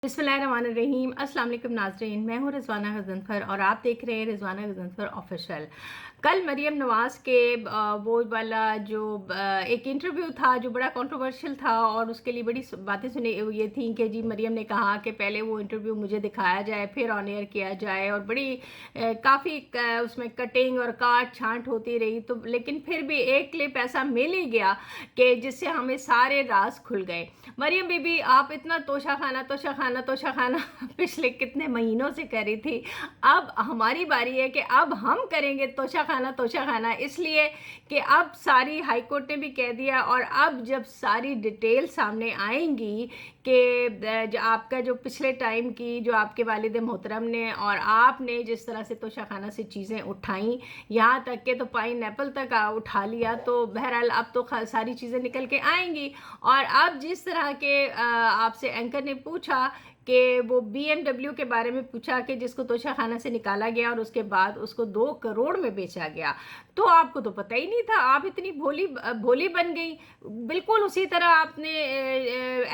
बिस्मिल्लाहिर्रहमानिर्रहीम। अस्सलाम वालेकुम नाज़रीन, मैं हूँ रिज़वाना गज़नफ़र और आप देख रहे हैं रिज़वाना गज़नफ़र ऑफ़िशियल। कल मरियम नवाज़ के वो वाला जो एक इंटरव्यू था जो बड़ा कंट्रोवर्शियल था और उसके लिए बड़ी बातें सुनी ये थी कि जी मरियम ने कहा कि पहले वो इंटरव्यू मुझे दिखाया जाए फिर ऑन एयर किया जाए और बड़ी काफ़ी उसमें कटिंग और काट छांट होती रही। तो लेकिन फिर भी एक क्लिप ऐसा मिल ही गया कि जिससे हमें सारे राज खुल गए। मरियम बीबी, आप इतना तोशा खाना पिछले कितने महीनों से कर रही थी। अब हमारी बारी है कि अब हम करेंगे तोशा खाना, इसलिए कि अब सारी हाई कोर्ट ने भी कह दिया और अब जब सारी डिटेल सामने आएंगी कि आपका जो पिछले टाइम की जो आपके वालिद मोहतरम ने और आपने जिस तरह से तोशा खाना से चीज़ें उठाई, यहाँ तक कि तो पाइन एप्पल तक उठा लिया, तो बहरहाल अब तो सारी चीज़ें निकल के आएंगी। और अब जिस तरह के आपसे एंकर ने पूछा कि वो BMW के बारे में पूछा कि जिसको तोशा खाना से निकाला गया और उसके बाद उसको 2 करोड़ में बेचा गया, तो आपको तो पता ही नहीं था। आप इतनी भोली बन गई। बिल्कुल उसी तरह आपने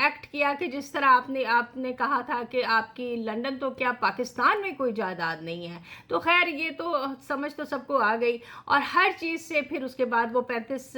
एक्ट किया कि जिस तरह आपने कहा था कि आपकी लंदन तो क्या पाकिस्तान में कोई जायदाद नहीं है। तो खैर ये तो समझ तो सबको आ गई और हर चीज़ से फिर उसके बाद वो 35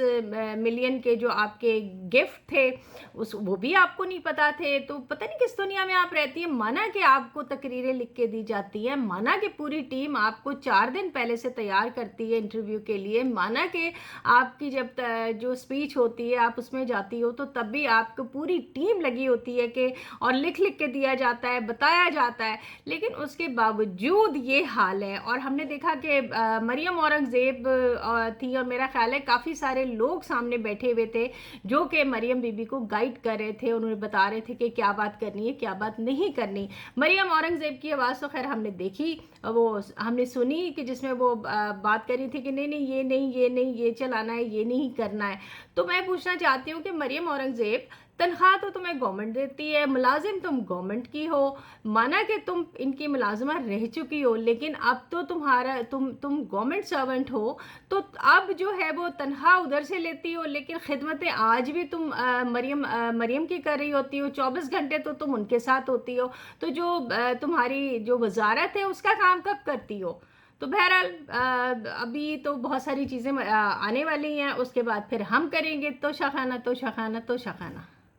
मिलियन के जो आपके गिफ्ट थे वो भी आपको नहीं पता थे। तो पता नहीं किस दुनिया में आप रहती है। माना कि आपको तकरीरें लिख के दी जाती है, माना कि पूरी टीम आपको 4 दिन पहले से तैयार करती है इंटरव्यू के लिए, माना कि आपकी जब जो स्पीच होती है आप उसमें जाती हो तो तब भी आपको पूरी टीम लगी होती है कि और लिख के दिया जाता है, बताया जाता है, लेकिन उसके बावजूद ये हाल है। और हमने देखा कि मरियम औरंगज़ेब थी और मेरा ख्याल है काफ़ी सारे लोग सामने बैठे हुए थे जो कि मरियम बीबी को गाइड कर रहे थे, उन्हें बता रहे थे कि क्या बात करनी है क्या बात नहीं करनी। मरियम औरंगज़ेब की आवाज़ तो खैर हमने देखी, वो हमने सुनी कि जिसमें वो बात कर रही थी कि नहीं ये चलाना है, ये नहीं करना है। तो मैं पूछना चाहती हूँ कि मरियम औरंगज़ेब, तनख्वाह तो तुम्हें गवर्नमेंट देती है, मुलाजिम तुम गवर्नमेंट की हो, माना कि तुम इनकी मुलाजमा रह चुकी हो, लेकिन अब तो तुम गवर्नमेंट सर्वेंट हो, तो अब जो है वो तनख्वाह उधर से लेती हो, लेकिन खिदमतें आज भी तुम मरियम की कर रही होती हो। 24 घंटे तो तुम उनके साथ होती हो, तो जो तुम्हारी जो वजारत है उसका काम कब करती हो? तो बहरहाल अभी तो बहुत सारी चीज़ें आने वाली हैं, उसके बाद फिर हम करेंगे तोशा खाना।